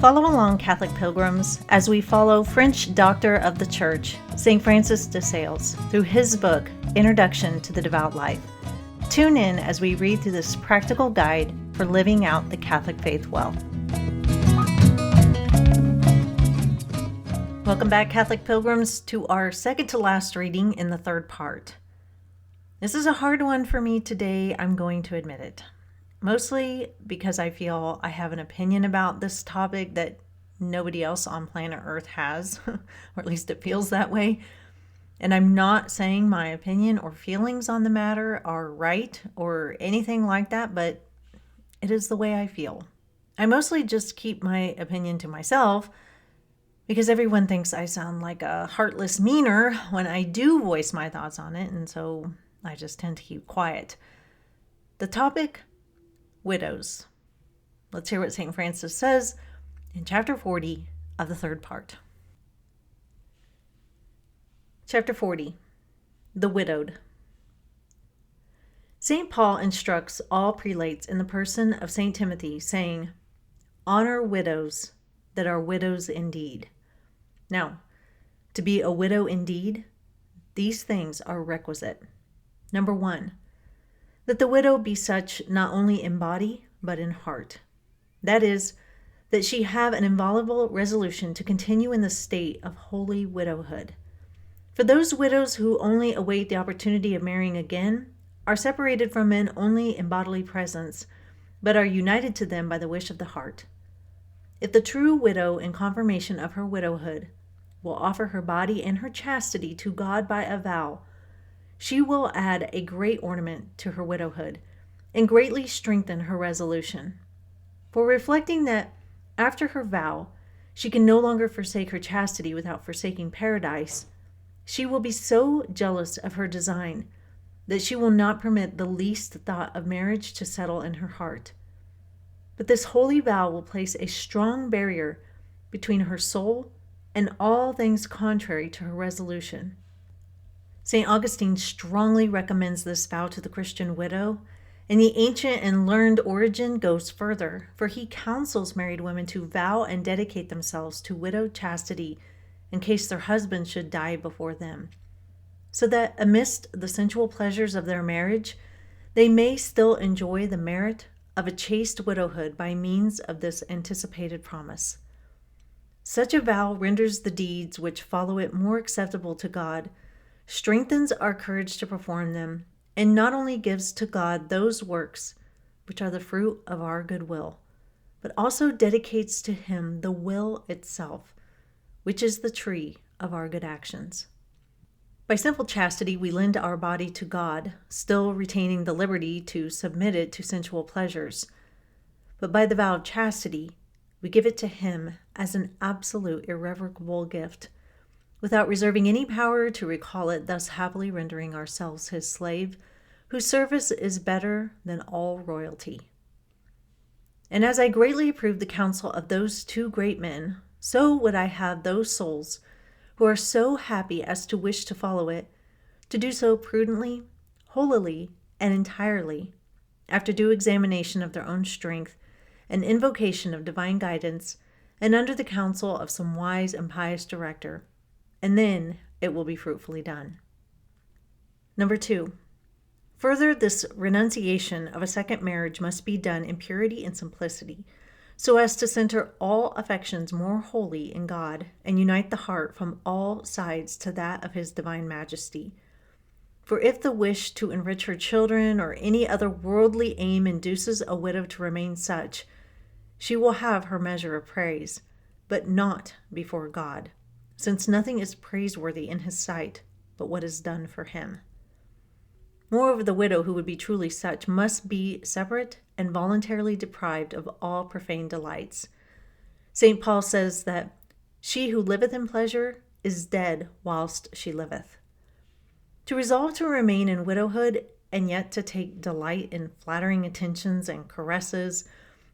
Follow along, Catholic Pilgrims, as we follow French doctor of the Church, St. Francis de Sales, through his book, Introduction to the Devout Life. Tune in as we read through this practical guide for living out the Catholic faith well. Welcome back, Catholic Pilgrims, to our second to last reading in the third part. This is a hard one for me today, I'm going to admit it. Mostly because I feel I have an opinion about this topic that nobody else on planet Earth has, or at least it feels that way. And I'm not saying my opinion or feelings on the matter are right or anything like that, but it is the way I feel. I mostly just keep my opinion to myself because everyone thinks I sound like a heartless meaner when I do voice my thoughts on it, and so I just tend to keep quiet. The topic: widows. Let's hear what St. Francis says in chapter 40 of the third part. Chapter 40, the widowed. St. Paul instructs all prelates in the person of St. Timothy, saying, "Honor widows that are widows indeed." Now, to be a widow indeed, these things are requisite. Number 1, that the widow be such not only in body, but in heart. That is, that she have an inviolable resolution to continue in the state of holy widowhood. For those widows who only await the opportunity of marrying again are separated from men only in bodily presence, but are united to them by the wish of the heart. If the true widow, in confirmation of her widowhood, will offer her body and her chastity to God by a vow, she will add a great ornament to her widowhood and greatly strengthen her resolution. For reflecting that after her vow she can no longer forsake her chastity without forsaking paradise, she will be so jealous of her design that she will not permit the least thought of marriage to settle in her heart. But this holy vow will place a strong barrier between her soul and all things contrary to her resolution. St. Augustine strongly recommends this vow to the Christian widow, and the ancient and learned Origen goes further, for he counsels married women to vow and dedicate themselves to widowed chastity in case their husbands should die before them, so that amidst the sensual pleasures of their marriage, they may still enjoy the merit of a chaste widowhood by means of this anticipated promise. Such a vow renders the deeds which follow it more acceptable to God, strengthens our courage to perform them, and not only gives to God those works which are the fruit of our good will, but also dedicates to Him the will itself, which is the tree of our good actions. By simple chastity, we lend our body to God, still retaining the liberty to submit it to sensual pleasures. But by the vow of chastity, we give it to Him as an absolute, irrevocable gift, without reserving any power to recall it, thus happily rendering ourselves His slave, whose service is better than all royalty. And as I greatly approve the counsel of those two great men, so would I have those souls who are so happy as to wish to follow it, to do so prudently, holily, and entirely, after due examination of their own strength and invocation of divine guidance, and under the counsel of some wise and pious director, and then it will be fruitfully done. Number 2, further, this renunciation of a second marriage must be done in purity and simplicity, so as to center all affections more wholly in God and unite the heart from all sides to that of His divine majesty. For if the wish to enrich her children or any other worldly aim induces a widow to remain such, she will have her measure of praise, but not before God, since nothing is praiseworthy in His sight but what is done for Him. Moreover, the widow who would be truly such must be separate and voluntarily deprived of all profane delights. St. Paul says that she who liveth in pleasure is dead whilst she liveth. To resolve to remain in widowhood and yet to take delight in flattering attentions and caresses,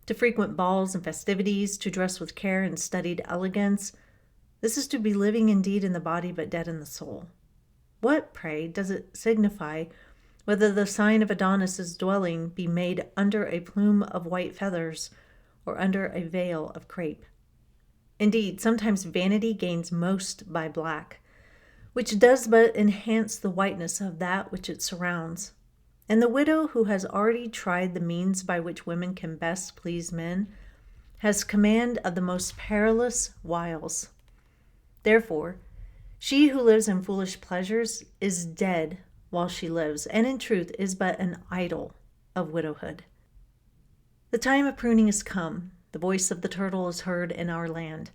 to frequent balls and festivities, to dress with care and studied elegance, this is to be living indeed in the body but dead in the soul. What, pray, does it signify whether the sign of Adonis's dwelling be made under a plume of white feathers or under a veil of crape? Indeed, sometimes vanity gains most by black, which does but enhance the whiteness of that which it surrounds. And the widow who has already tried the means by which women can best please men has command of the most perilous wiles. Therefore, she who lives in foolish pleasures is dead while she lives, and in truth is but an idol of widowhood. The time of pruning is come. The voice of the turtle is heard in our land.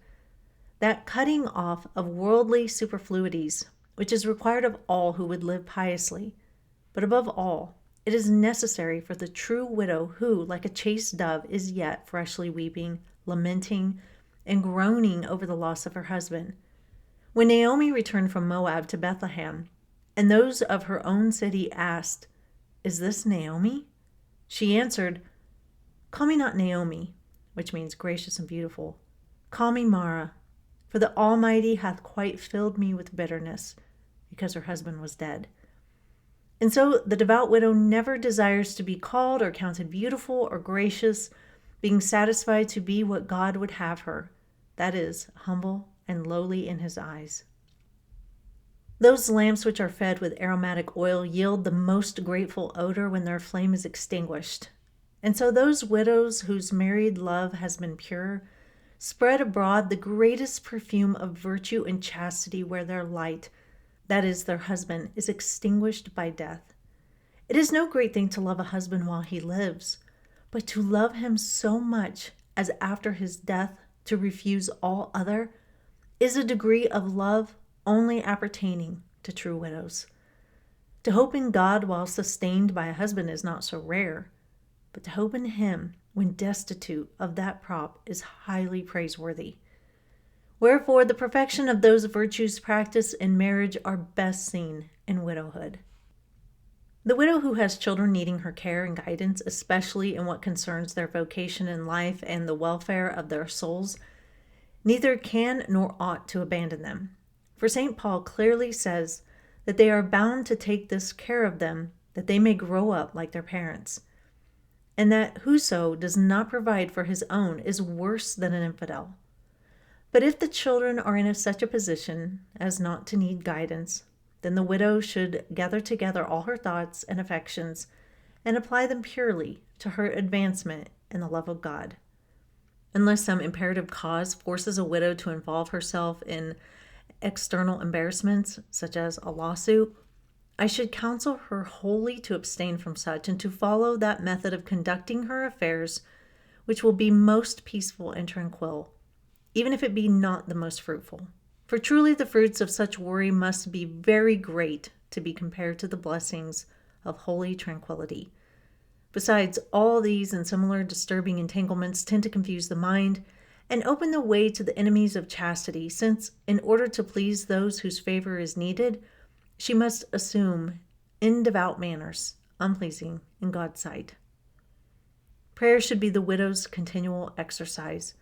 That cutting off of worldly superfluities, which is required of all who would live piously. But above all, it is necessary for the true widow who, like a chaste dove, is yet freshly weeping, lamenting, and groaning over the loss of her husband. When Naomi returned from Moab to Bethlehem, and those of her own city asked, "Is this Naomi?" she answered, "Call me not Naomi," which means gracious and beautiful. "Call me Mara, for the Almighty hath quite filled me with bitterness," because her husband was dead. And so the devout widow never desires to be called or counted beautiful or gracious, being satisfied to be what God would have her, that is, humble and lowly in his eyes. Those lamps which are fed with aromatic oil yield the most grateful odor when their flame is extinguished. And so those widows whose married love has been pure spread abroad the greatest perfume of virtue and chastity where their light, that is, their husband, is extinguished by death. It is no great thing to love a husband while he lives, but to love him so much as after his death to refuse all other is a degree of love only appertaining to true widows. To hope in God while sustained by a husband is not so rare, but to hope in him when destitute of that prop is highly praiseworthy. Wherefore the perfection of those virtues practiced in marriage are best seen in widowhood. The widow who has children needing her care and guidance, especially in what concerns their vocation in life and the welfare of their souls, neither can nor ought to abandon them. For St. Paul clearly says that they are bound to take this care of them, that they may grow up like their parents, and that whoso does not provide for his own is worse than an infidel. But if the children are in such a position as not to need guidance, then the widow should gather together all her thoughts and affections and apply them purely to her advancement in the love of God. Unless some imperative cause forces a widow to involve herself in external embarrassments, such as a lawsuit, I should counsel her wholly to abstain from such and to follow that method of conducting her affairs which will be most peaceful and tranquil, even if it be not the most fruitful. For truly the fruits of such worry must be very great to be compared to the blessings of holy tranquility. Besides, all these and similar disturbing entanglements tend to confuse the mind and open the way to the enemies of chastity, since, in order to please those whose favor is needed, she must assume indevout manners, unpleasing in God's sight. Prayer should be the widow's continual exercise,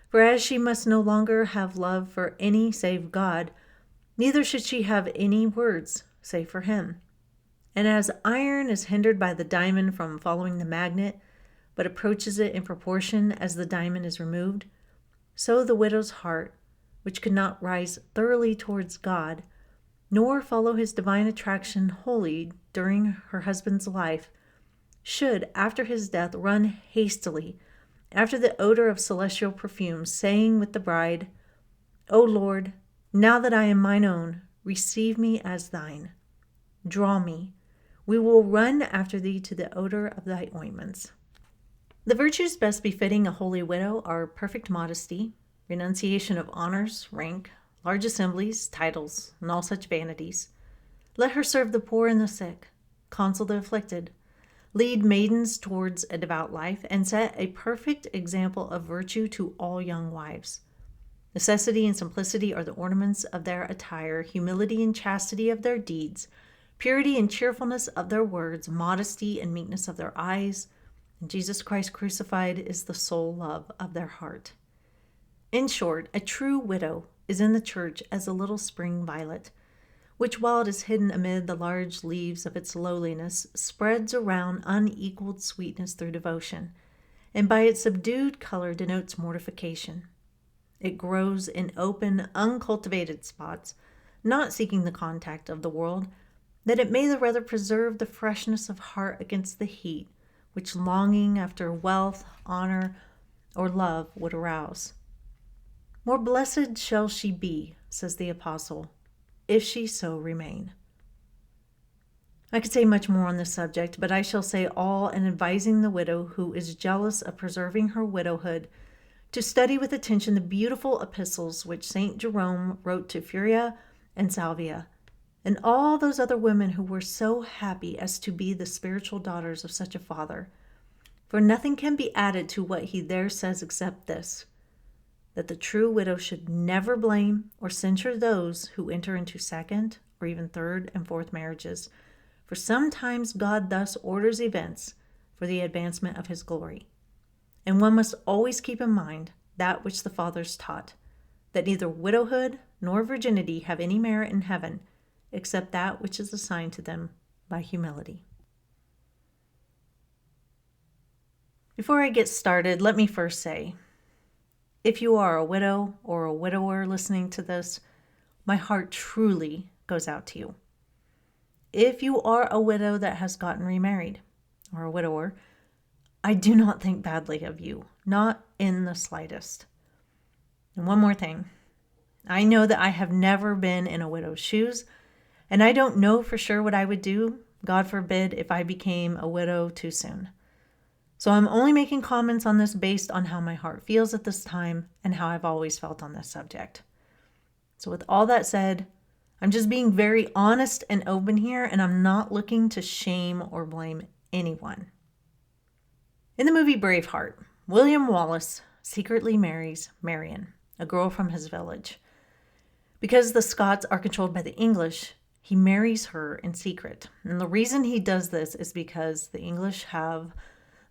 for as she must no longer have love for any save God, neither should she have any words save for him. And as iron is hindered by the diamond from following the magnet, but approaches it in proportion as the diamond is removed, so the widow's heart, which could not rise thoroughly towards God, nor follow his divine attraction wholly during her husband's life, should, after his death, run hastily after the odor of celestial perfume, saying with the bride, "O Lord, now that I am mine own, receive me as thine. Draw me. We will run after thee to the odor of thy ointments." The virtues best befitting a holy widow are perfect modesty, renunciation of honors, rank, large assemblies, titles, and all such vanities. Let her serve the poor and the sick, counsel the afflicted, lead maidens towards a devout life, and set a perfect example of virtue to all young wives. Necessity and simplicity are the ornaments of their attire, humility and chastity of their deeds, purity and cheerfulness of their words, modesty and meekness of their eyes, and Jesus Christ crucified is the sole love of their heart. In short, a true widow is in the church as a little spring violet, which, while it is hidden amid the large leaves of its lowliness, spreads around unequaled sweetness through devotion, and by its subdued color denotes mortification. It grows in open, uncultivated spots, not seeking the contact of the world, that it may the rather preserve the freshness of heart against the heat which longing after wealth, honor, or love would arouse. More blessed shall she be, says the apostle, if she so remain. I could say much more on this subject, but I shall say all in advising the widow who is jealous of preserving her widowhood to study with attention the beautiful epistles which St. Jerome wrote to Furia and Salvia, and all those other women who were so happy as to be the spiritual daughters of such a father. For nothing can be added to what he there says except this, that the true widow should never blame or censure those who enter into second or even third and fourth marriages, for sometimes God thus orders events for the advancement of his glory. And one must always keep in mind that which the fathers taught, that neither widowhood nor virginity have any merit in heaven, except that which is assigned to them by humility. Before I get started, let me first say, if you are a widow or a widower listening to this, my heart truly goes out to you. If you are a widow that has gotten remarried, or a widower, I do not think badly of you, not in the slightest. And one more thing. I know that I have never been in a widow's shoes, and I don't know for sure what I would do, God forbid, if I became a widow too soon. So I'm only making comments on this based on how my heart feels at this time and how I've always felt on this subject. So with all that said, I'm just being very honest and open here, and I'm not looking to shame or blame anyone. In the movie Braveheart, William Wallace secretly marries Marion, a girl from his village. Because the Scots are controlled by the English, he marries her in secret. And the reason he does this is because the English have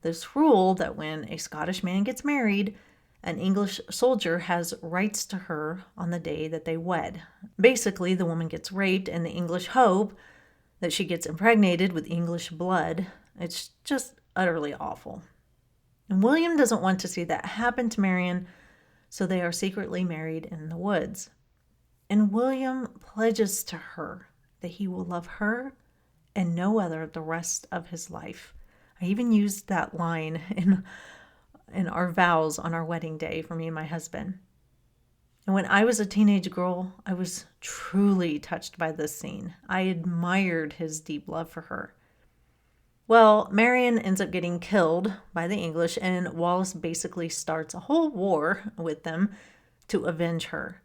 this rule that when a Scottish man gets married, an English soldier has rights to her on the day that they wed. Basically, the woman gets raped, and the English hope that she gets impregnated with English blood. It's just utterly awful. And William doesn't want to see that happen to Marion, so they are secretly married in the woods. And William pledges to her that he will love her and no other the rest of his life. I even used that line in our vows on our wedding day for me and my husband. And when I was a teenage girl, I was truly touched by this scene. I admired his deep love for her. Well, Marion ends up getting killed by the English, and Wallace basically starts a whole war with them to avenge her.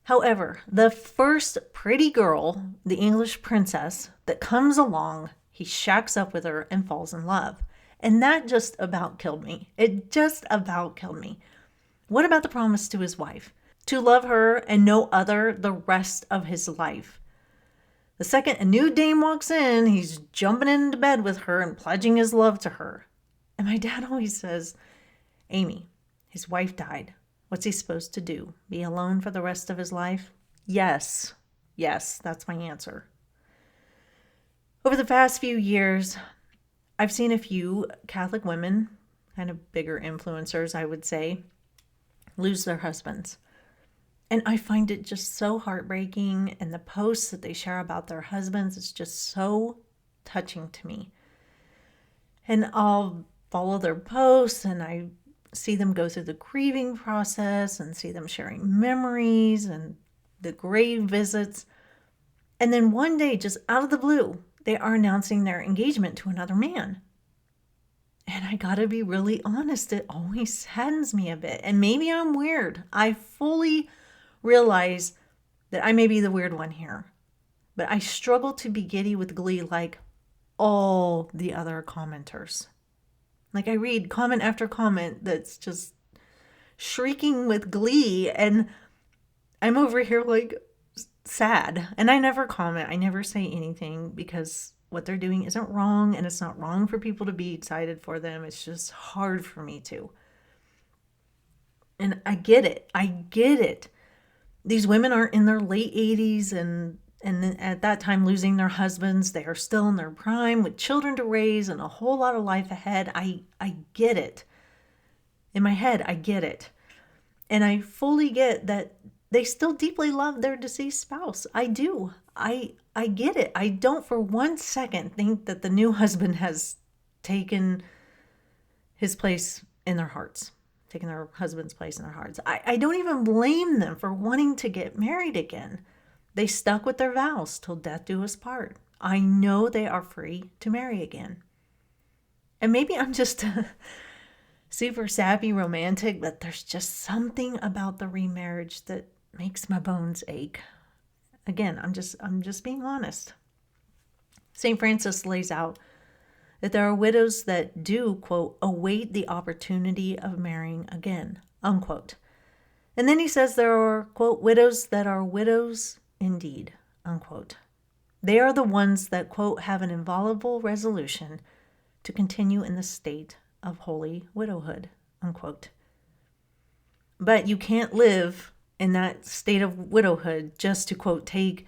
However, the first pretty girl, the English princess, that comes along, he shacks up with her and falls in love. And that just about killed me. It just about killed me. What about the promise to his wife? To love her and no other the rest of his life. The second a new dame walks in, he's jumping into bed with her and pledging his love to her. And my dad always says, Amy, his wife died. What's he supposed to do? Be alone for the rest of his life? Yes, that's my answer. Over the past few years, I've seen a few Catholic women, kind of bigger influencers, I would say, lose their husbands. And I find it just so heartbreaking. And the posts that they share about their husbands is just so touching to me. And I'll follow their posts and I see them go through the grieving process and see them sharing memories and the grave visits. And then one day, just out of the blue, they are announcing their engagement to another man. And I gotta be really honest, it always saddens me a bit. And maybe I'm weird. I fully realize that I may be the weird one here. But I struggle to be giddy with glee like all the other commenters. Like I read comment after comment that's just shrieking with glee. And I'm over here like sad. And I never comment. I never say anything because what they're doing isn't wrong, and it's not wrong for people to be excited for them. It's just hard for me to. And I get it. These women are in their late 80s and at that time losing their husbands. They are still in their prime with children to raise and a whole lot of life ahead. I get it. In my head, I get it. And I fully get that they still deeply love their deceased spouse. I do. I get it. I don't for one second think that the new husband has taken his place in their hearts, taken their husband's place in their hearts. I don't even blame them for wanting to get married again. They stuck with their vows till death do us part. I know they are free to marry again. And maybe I'm just super sappy romantic, but there's just something about the remarriage that makes my bones ache. Again, I'm just being honest. St. Francis lays out that there are widows that do, quote, await the opportunity of marrying again, unquote. And then he says there are, quote, widows that are widows indeed, unquote. They are the ones that, quote, have an inviolable resolution to continue in the state of holy widowhood, unquote. But you can't live in that state of widowhood just to, quote, take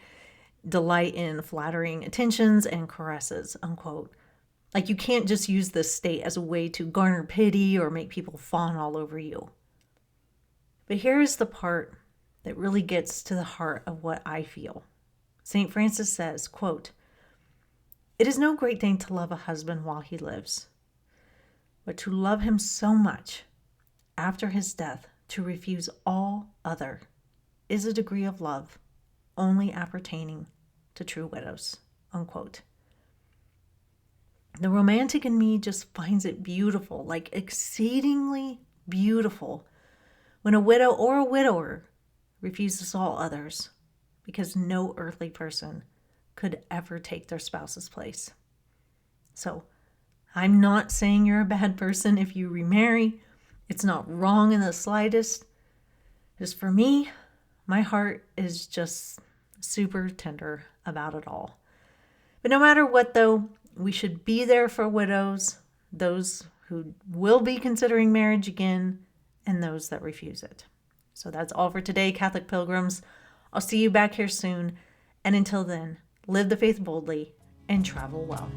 delight in flattering attentions and caresses, unquote. Like, you can't just use this state as a way to garner pity or make people fawn all over you. But here is the part that really gets to the heart of what I feel. St. Francis says, quote, "It is no great thing to love a husband while he lives, but to love him so much after his death to refuse all other is a degree of love only appertaining to true widows," unquote. The romantic in me just finds it beautiful, like exceedingly beautiful, when a widow or a widower refuses all others because no earthly person could ever take their spouse's place. So, I'm not saying you're a bad person if you remarry. It's not wrong in the slightest. Just for me, my heart is just super tender about it all. But no matter what, though, we should be there for widows, those who will be considering marriage again, and those that refuse it. So that's all for today, Catholic Pilgrims. I'll see you back here soon. And until then, live the faith boldly and travel well.